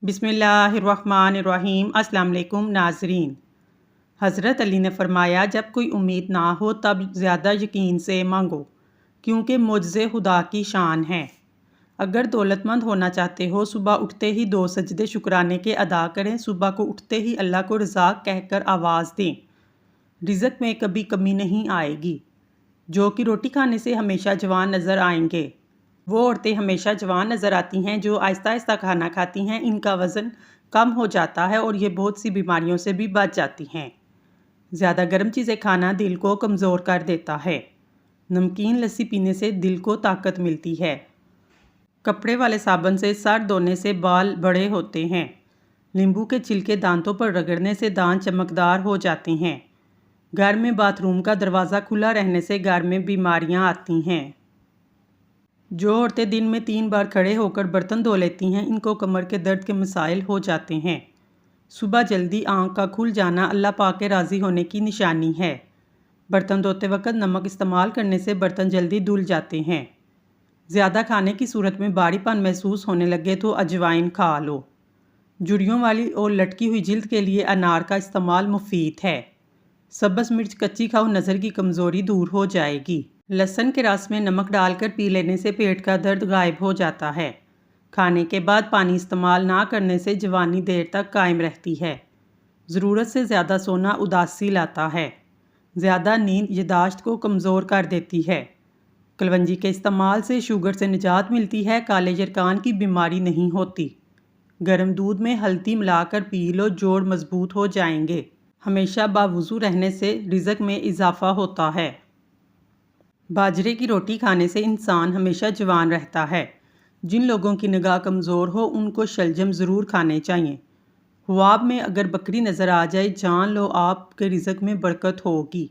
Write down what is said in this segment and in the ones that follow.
बिस्मिल्लाहिर्रहमानिर्रहीम। अस्सलाम वालेकुम नाज़रीन। हज़रत अली ने फरमाया, जब कोई उम्मीद ना हो तब ज़्यादा यकीन से मांगो, क्योंकि मुझसे खुदा की शान है। अगर दौलतमंद होना चाहते हो, सुबह उठते ही 2 सजदे शुक्राने के अदा करें। सुबह को उठते ही अल्लाह को रज़ाक कहकर आवाज़ दें। रिज़्क़ में कभी कमी नहीं आएगी। जो कि रोटी खाने से हमेशा जवान नज़र आएंगे। वो औरतें हमेशा जवान नज़र आती हैं जो आहिस्ता आहिस्ता खाना खाती हैं। इनका वज़न कम हो जाता है और ये बहुत सी बीमारियों से भी बच जाती हैं। ज़्यादा गर्म चीज़ें खाना दिल को कमज़ोर कर देता है। नमकीन लस्सी पीने से दिल को ताकत मिलती है। कपड़े वाले साबुन से सर धोने से बाल बड़े होते हैं। नींबू के छिलके दांतों पर रगड़ने से दांत चमकदार हो जाते हैं। घर में बाथरूम का दरवाज़ा खुला रहने से घर में बीमारियां आती हैं। जो औरतें दिन में 3 बार खड़े होकर बर्तन धो लेती हैं, इनको कमर के दर्द के मसाइल हो जाते हैं। सुबह जल्दी आँख का खुल जाना अल्लाह पाक के राज़ी होने की निशानी है। बर्तन धोते वक्त नमक इस्तेमाल करने से बर्तन जल्दी धुल जाते हैं। ज़्यादा खाने की सूरत में भारीपन महसूस होने लगे तो अजवाइन खा लो। जुड़ियों वाली और लटकी हुई जिल्द के लिए अनार का इस्तेमाल मुफीद है। सब्ज़ मिर्च कच्ची खाओ, नज़र की कमज़ोरी दूर हो जाएगी। लहसुन के रस में नमक डालकर पी लेने से पेट का दर्द गायब हो जाता है। खाने के बाद पानी इस्तेमाल ना करने से जवानी देर तक कायम रहती है। ज़रूरत से ज़्यादा सोना उदासी लाता है। ज़्यादा नींद याददाश्त को कमज़ोर कर देती है। कलवंजी के इस्तेमाल से शुगर से निजात मिलती है। काले यरकान की बीमारी नहीं होती। गर्म दूध में हल्दी मिलाकर पी लो, जोड़ मजबूत हो जाएंगे। हमेशा बावुज़ू रहने से रिज़्क़ में इजाफा होता है। बाजरे की रोटी खाने से इंसान हमेशा जवान रहता है। जिन लोगों की निगाह कमज़ोर हो उनको शलजम ज़रूर खाने चाहिए। ख्वाब में अगर बकरी नज़र आ जाए, जान लो आपके रिज़्क़ में बरकत होगी।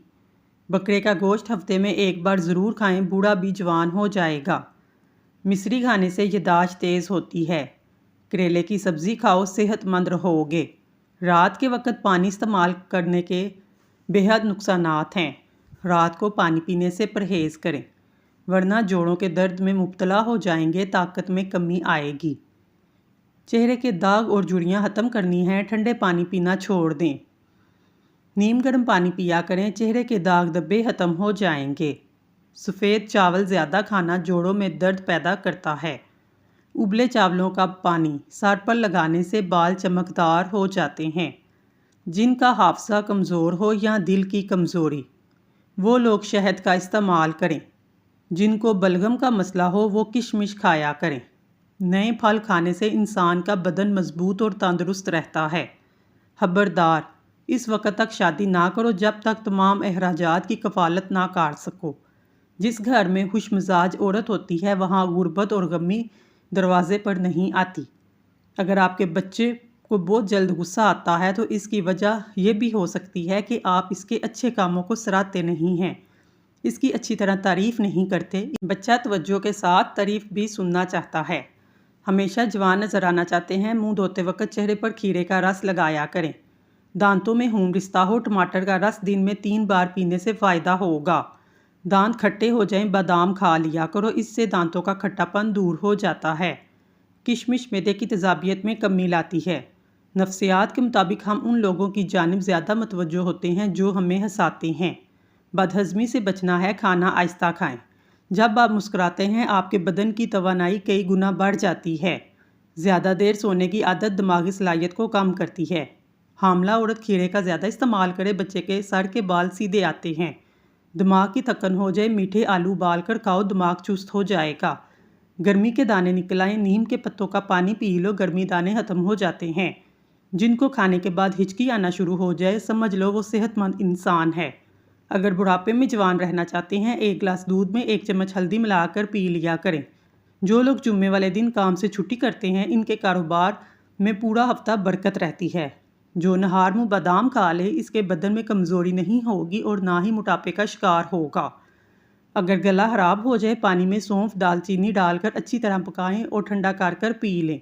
बकरे का गोश्त हफ्ते में 1 बार ज़रूर खाएं, बूढ़ा भी जवान हो जाएगा। मिश्री खाने से याददाश्त तेज़ होती है। करेले की सब्ज़ी खाओ, सेहतमंद रहोगे। रात के वक्त पानी इस्तेमाल करने के बेहद नुकसानात हैं। रात को पानी पीने से परहेज़ करें, वरना जोड़ों के दर्द में मुब्तला हो जाएंगे। ताकत में कमी आएगी। चेहरे के दाग और झुर्रियाँ ख़त्म करनी है, ठंडे पानी पीना छोड़ दें। नीम गर्म पानी पिया करें, चेहरे के दाग धब्बे ख़त्म हो जाएंगे। सफ़ेद चावल ज़्यादा खाना जोड़ों में दर्द पैदा करता है। उबले चावलों का पानी सर पर लगाने से बाल चमकदार हो जाते हैं। जिनका हाफ़ज़ा कमज़ोर हो या दिल की कमज़ोरी, वो लोग शहद का इस्तेमाल करें। जिनको बलगम का मसला हो वो किशमिश खाया करें। नए फल खाने से इंसान का बदन मजबूत और तंदुरुस्त रहता है। खबरदार, इस वक्त तक शादी ना करो जब तक तमाम अखराजात की कफ़ालत ना कर सको। जिस घर में खुश मिजाज औरत होती है वहाँ गुर्बत और गमी दरवाज़े पर नहीं आती। अगर आपके बच्चे को बहुत जल्द गुस्सा आता है तो इसकी वजह यह भी हो सकती है कि आप इसके अच्छे कामों को सराहते नहीं हैं, इसकी अच्छी तरह तारीफ़ नहीं करते। बच्चा तवज्जो के साथ तारीफ़ भी सुनना चाहता है। हमेशा जवान नज़र आना चाहते हैं, मुंह धोते वक्त चेहरे पर खीरे का रस लगाया करें। दांतों में खून रिश्ता हो, टमाटर का रस दिन में 3 बार पीने से फ़ायदा होगा। दांत खट्टे हो जाएं, बादाम खा लिया करो, इससे दांतों का खट्टापन दूर हो जाता है। किशमिश मैदे की तेज़ाबियत में कमी लाती है। नफ्सियात के मुताबिक हम उन लोगों की जानिब ज़्यादा मतवज्जो होते हैं जो हमें हंसाते हैं। बदहज़मी से बचना है, खाना आहिस्ता खाएं। जब आप मुस्कुराते हैं आपके बदन की तवानाई कई गुना बढ़ जाती है। ज़्यादा देर सोने की आदत दिमागी सलाहियत को कम करती है। हामला औरत खीरे का ज़्यादा इस्तेमाल करे, बच्चे के सर के बाल सीधे आते हैं। दिमाग की थकन हो जाए, मीठे आलू उबाल कर खाओ, दिमाग चुस्त हो जाएगा। गर्मी के दाने निकल आए, नीम के पत्तों का पानी पी लो, गर्मी दाने ख़त्म हो जाते हैं। जिनको खाने के बाद हिचकी आना शुरू हो जाए, समझ लो वो सेहतमंद इंसान है। अगर बुढ़ापे में जवान रहना चाहते हैं, 1 गिलास दूध में 1 चम्मच हल्दी मिलाकर पी लिया करें। जो लोग जुम्मे वाले दिन काम से छुट्टी करते हैं, इनके कारोबार में पूरा हफ्ता बरकत रहती है। जो नहार मुँह बादाम खा ले, इसके बदन में कमज़ोरी नहीं होगी और ना ही मोटापे का शिकार होगा। अगर गला ख़राब हो जाए, पानी में सौंफ दालचीनी डालकर अच्छी तरह पकाएं और ठंडा कर कर पी लें।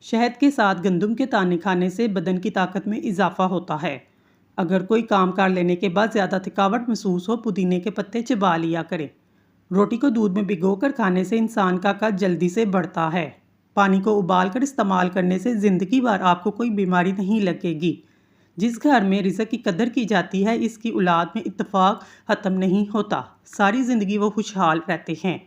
शहद के साथ गंदम के दाने खाने से बदन की ताकत में इजाफा होता है। अगर कोई काम कर लेने के बाद ज़्यादा थकावट महसूस हो, पुदीने के पत्ते चबा लिया करें। रोटी को दूध में भिगो कर खाने से इंसान का कद जल्दी से बढ़ता है। پانی کو ابال کر استعمال کرنے سے زندگی بھر آپ کو کوئی بیماری نہیں لگے گی۔ جس گھر میں رزق کی قدر کی جاتی ہے اس کی اولاد میں اتفاق ختم نہیں ہوتا، ساری زندگی وہ خوشحال رہتے ہیں۔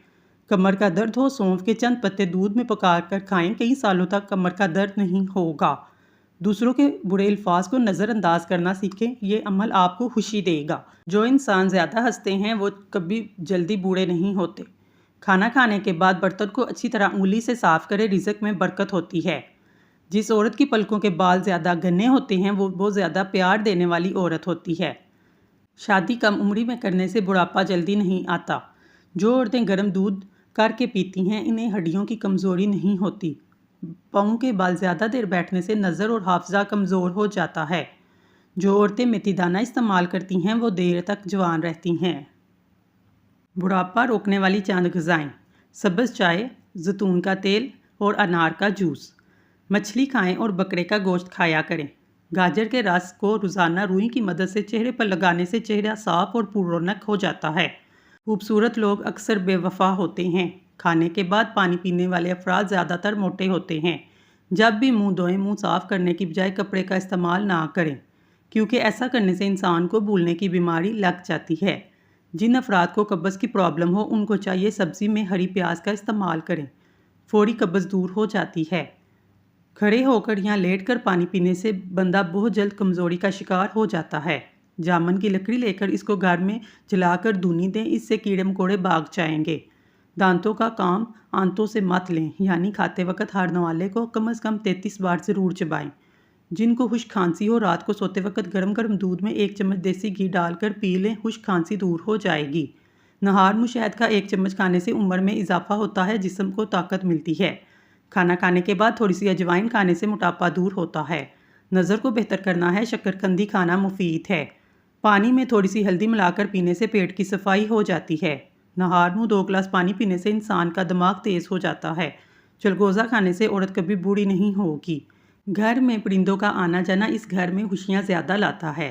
کمر کا درد ہو، سونف کے چند پتے دودھ میں پکا کر کھائیں، کئی سالوں تک کمر کا درد نہیں ہوگا۔ دوسروں کے برے الفاظ کو نظر انداز کرنا سیکھیں، یہ عمل آپ کو خوشی دے گا۔ جو انسان زیادہ ہنستے ہیں وہ کبھی جلدی بوڑھے نہیں ہوتے۔ کھانا کھانے کے بعد برتن کو اچھی طرح انگلی سے صاف کرے، رزق میں برکت ہوتی ہے۔ جس عورت کی پلکوں کے بال زیادہ گھنے ہوتے ہیں وہ زیادہ پیار دینے والی عورت ہوتی ہے۔ شادی کم عمری میں کرنے سے بڑھاپا جلدی نہیں آتا۔ جو عورتیں گرم دودھ کر کے پیتی ہیں انہیں ہڈیوں کی کمزوری نہیں ہوتی۔ پاؤں کے بال زیادہ دیر بیٹھنے سے نظر اور حافظہ کمزور ہو جاتا ہے۔ جو عورتیں میتھی دانہ استعمال کرتی ہیں وہ دیر تک جوان رہتی ہیں۔ بڑھاپا روکنے والی چند غذائیں: سبز چائے، زیتون کا تیل اور انار کا جوس۔ مچھلی کھائیں اور بکرے کا گوشت کھایا کریں۔ گاجر کے رس کو روزانہ روئی کی مدد سے چہرے پر لگانے سے چہرہ صاف اور پررونق ہو جاتا ہے۔ خوبصورت لوگ اکثر بے وفا ہوتے ہیں۔ کھانے کے بعد پانی پینے والے افراد زیادہ تر موٹے ہوتے ہیں۔ جب بھی منہ دھوئیں، منہ صاف کرنے کی بجائے کپڑے کا استعمال نہ کریں، کیونکہ ایسا کرنے سے انسان کو بھولنے کی بیماری لگ جاتی ہے۔ جن افراد کو قبض کی پرابلم ہو ان کو چاہیے سبزی میں ہری پیاز کا استعمال کریں، فوری قبض دور ہو جاتی ہے۔ کھڑے ہو کر یا لیٹ کر پانی پینے سے بندہ بہت جلد کمزوری کا شکار ہو جاتا ہے۔ جامن کی لکڑی لے کر اس کو گھر میں جلا کر دھونی دیں، اس سے کیڑے مکوڑے بھاگ جائیں گے۔ دانتوں کا کام آنتوں سے مت لیں، یعنی کھاتے وقت ہر نوالے کو کم از کم 33 بار ضرور چبائیں۔ جن کو خشک کھانسی ہو رات کو سوتے وقت گرم گرم دودھ میں 1 چمچ دیسی گھی ڈال کر پی لیں، خشک کھانسی دور ہو جائے گی۔ نہار میں شہد کا 1 چمچ کھانے سے عمر میں اضافہ ہوتا ہے، جسم کو طاقت ملتی ہے۔ کھانا کھانے کے بعد تھوڑی سی اجوائن کھانے سے موٹاپا دور ہوتا ہے۔ نظر کو بہتر کرنا ہے، شکرقندی کھانا مفید ہے۔ پانی میں تھوڑی سی ہلدی ملا کر پینے سے پیٹ کی صفائی ہو جاتی ہے۔ نہار میں 2 گلاس پانی پینے سے انسان کا دماغ تیز ہو جاتا ہے۔ چلگوزہ کھانے سے عورت کبھی بوڑھی نہیں ہوگی۔ گھر میں پرندوں کا آنا جانا اس گھر میں خوشیاں زیادہ لاتا ہے،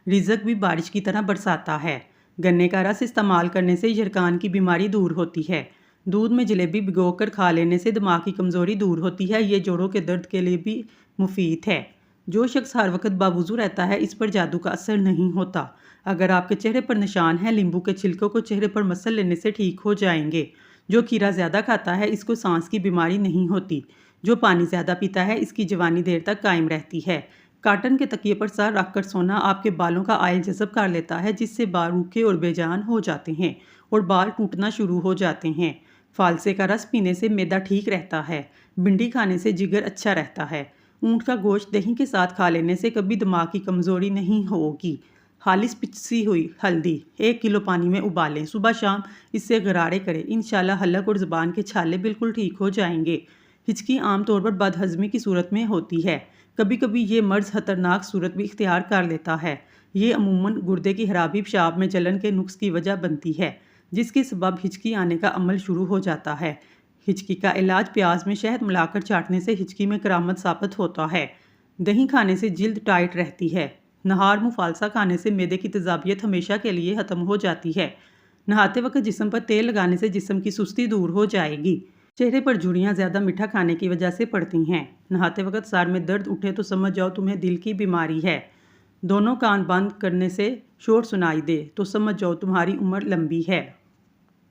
رزق بھی بارش کی طرح برساتا ہے۔ گنے کا رس استعمال کرنے سے یرقان کی بیماری دور ہوتی ہے۔ دودھ میں جلیبی بھگو کر کھا لینے سے دماغ کی کمزوری دور ہوتی ہے، یہ جوڑوں کے درد کے لیے بھی مفید ہے۔ جو شخص ہر وقت باوضو رہتا ہے اس پر جادو کا اثر نہیں ہوتا۔ اگر آپ کے چہرے پر نشان ہے، لیمبو کے چھلکوں کو چہرے پر مسل لینے سے ٹھیک ہو جائیں گے۔ جو کھیرا زیادہ کھاتا ہے اس کو سانس کی بیماری نہیں ہوتی۔ جو پانی زیادہ پیتا ہے اس کی جوانی دیر تک قائم رہتی ہے۔ کاٹن کے تکیے پر سر رکھ کر سونا آپ کے بالوں کا آئل جذب کر لیتا ہے، جس سے بال روکھے اور بے جان ہو جاتے ہیں اور بال ٹوٹنا شروع ہو جاتے ہیں۔ فالسے کا رس پینے سے معدہ ٹھیک رہتا ہے۔ بھنڈی کھانے سے جگر اچھا رہتا ہے۔ اونٹ کا گوشت دہی کے ساتھ کھا لینے سے کبھی دماغ کی کمزوری نہیں ہوگی۔ خالص پسی ہوئی ہلدی 1 کلو پانی میں ابالیں، صبح شام اس سے غرارے کریں، انشاءاللہ حلق اور زبان کے چھالے بالکل ٹھیک ہو جائیں گے۔ ہچکی عام طور پر بد ہضمی کی صورت میں ہوتی ہے، کبھی کبھی یہ مرض خطرناک صورت بھی اختیار کر لیتا ہے۔ یہ عموماً گردے کی خرابی، پیشاب میں جلن کے نقص کی وجہ بنتی ہے، جس کے سبب ہچکی آنے کا عمل شروع ہو جاتا ہے۔ ہچکی کا علاج پیاز میں شہد ملا کر چاٹنے سے ہچکی میں کرامت ثابت ہوتا ہے۔ دہی کھانے سے جلد ٹائٹ رہتی ہے۔ نہار منہ فالسا کھانے سے معدے کی تیزابیت ہمیشہ کے لیے ختم ہو جاتی ہے۔ نہاتے وقت جسم پر تیل لگانے سے جسم کی سستی دور ہو جائے گی۔ چہرے پر جھریاں زیادہ میٹھا کھانے کی وجہ سے پڑتی ہیں۔ نہاتے وقت سر میں درد اٹھے تو سمجھ جاؤ تمہیں دل کی بیماری ہے۔ دونوں کان بند کرنے سے شور سنائی دے تو سمجھ جاؤ تمہاری عمر لمبی ہے۔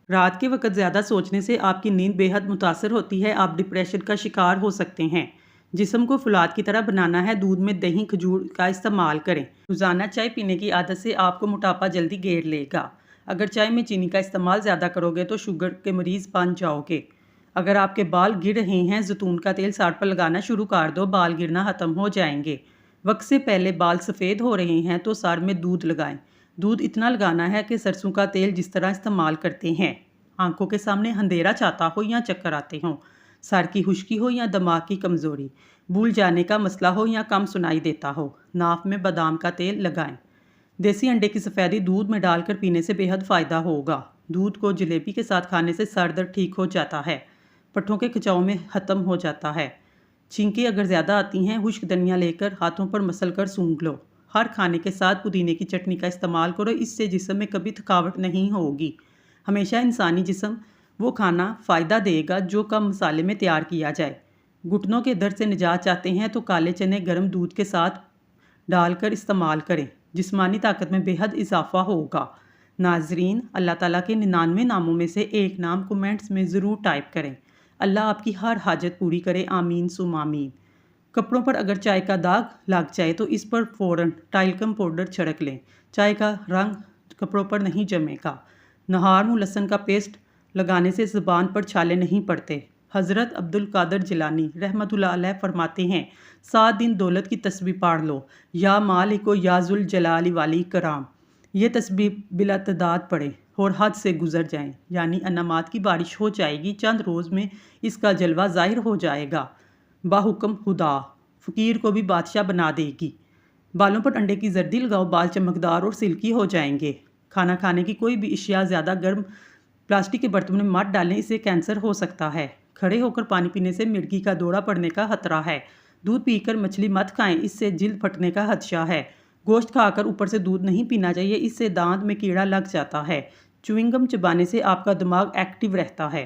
رات کے وقت زیادہ سوچنے سے آپ کی نیند بے حد متاثر ہوتی ہے، آپ ڈپریشن کا شکار ہو سکتے ہیں۔ جسم کو فولاد کی طرح بنانا ہے، دودھ میں دہی کھجور کا استعمال کریں۔ روزانہ چائے پینے کی عادت سے آپ کو موٹاپا جلدی گھیر لے گا۔ اگر چائے میں چینی کا استعمال زیادہ کرو گے تو شوگر کے مریض بن جاؤ گے۔ اگر آپ کے بال گر رہے ہیں، زیتون کا تیل سر پر لگانا شروع کر دو، بال گرنا ختم ہو جائیں گے۔ وقت سے پہلے بال سفید ہو رہے ہیں تو سر میں دودھ لگائیں۔ دودھ اتنا لگانا ہے کہ سرسوں کا تیل جس طرح استعمال کرتے ہیں۔ آنکھوں کے سامنے اندھیرا چاہتا ہو یا چکر آتے ہوں، سر کی خشکی ہو یا دماغ کی کمزوری، بھول جانے کا مسئلہ ہو یا کم سنائی دیتا ہو، ناف میں بادام کا تیل لگائیں۔ دیسی انڈے کی سفیدی دودھ میں ڈال کر پینے سے بے حد فائدہ ہوگا۔ دودھ کو جلیبی کے ساتھ کھانے سے سر درد ٹھیک ہو جاتا ہے، پٹھوں کے کھچاؤ میں ختم ہو جاتا ہے۔ چھینکیں اگر زیادہ آتی ہیں، خشک دھنیا لے کر ہاتھوں پر مسل کر سونگھ لو۔ ہر کھانے کے ساتھ پودینے کی چٹنی کا استعمال کرو، اس سے جسم میں کبھی تھکاوٹ نہیں ہوگی۔ ہمیشہ انسانی جسم وہ کھانا فائدہ دے گا جو کم مسالے میں تیار کیا جائے۔ घुटनों के दर्द से निजात चाहते हैं तो काले चने गर्म दूध के साथ डालकर इस्तेमाल करें, जिस्मानी ताकत में बेहद इजाफा होगा। नाजरीन, अल्लाह ताला के 99 नामों में से एक नाम कमेंट्स में ज़रूर टाइप करें। अल्लाह आपकी हर हाजत पूरी करे, आमीन सुम आमीन। कपड़ों पर अगर चाय का दाग लग जाए तो इस पर फ़ौरन टाइल्कम पाउडर छिड़क लें, चाय का रंग कपड़ों पर नहीं जमेगा। नहार मुँह लहसुन का पेस्ट लगाने से ज़ुबान पर छाले नहीं पड़ते। हज़रत अब्दुल कादर जिलानी रहमतुल्लाह अलैह फरमाते हैं, 7 दिन दौलत की तस्बीह पढ़ लो, या मालिको या जुल जलाली वाली कराम। ये तस्बीह बिला तदाद पढ़ें और हद से गुजर जाएं, यानी अनामात की बारिश हो जाएगी। चंद रोज़ में इसका जलवा ज़ाहिर हो जाएगा। बाहुक्म खुदा फ़कीर को भी बादशाह बना देगी। बालों पर अंडे की जर्दी लगाओ, बाल चमकदार और सिल्की हो जाएंगे। खाना खाने की कोई भी अशिया ज़्यादा गर्म प्लास्टिक के बर्तन में मत डालें, इससे कैंसर हो सकता है। खड़े होकर पानी पीने से मिर्गी का दौरा पड़ने का खतरा है। दूध पीकर मछली मत खाएं, इससे जिल्द फटने का खदशा है। गोश्त खाकर ऊपर से दूध नहीं पीना चाहिए, इससे दांत में कीड़ा लग जाता है। च्युइंगम चबाने से आपका दिमाग एक्टिव रहता है।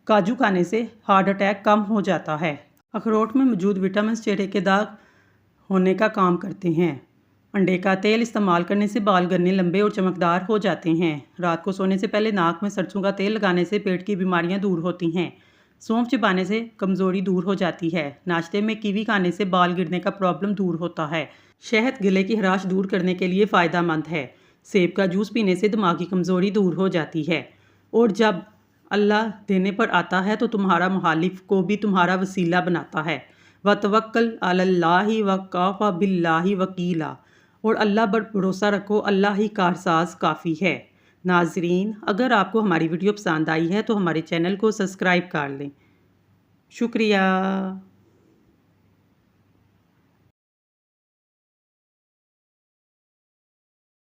काजू खाने से हार्ट अटैक कम हो जाता है। अखरोट में मौजूद विटामिन चेहरे के दाग होने का काम करते हैं। अंडे का तेल इस्तेमाल करने से बाल घने, लंबे और चमकदार हो जाते हैं। रात को सोने से पहले नाक में सरसों का तेल लगाने से पेट की बीमारियां दूर होती हैं। सौंफ चबाने से कमज़ोरी दूर हो जाती है। नाश्ते में कीवी खाने से बाल गिरने का प्रॉब्लम दूर होता है। शहद गले की खराश दूर करने के लिए फ़ायदेमंद है। सेब का जूस पीने से दिमागी कमज़ोरी दूर हो जाती है। और जब अल्लाह देने पर आता है तो तुम्हारा मुखालिफ को भी तुम्हारा वसीला बनाता है। व तवक्कल अलल्लाहि व काफ़ा बिल्लाहि वकीला, और अल्लाह पर भरोसा रखो, अल्लाह ही कारसाज काफ़ी है। नाजरीन, अगर आपको हमारी वीडियो पसंद आई है तो हमारे चैनल को सब्सक्राइब कर लें। शुक्रिया।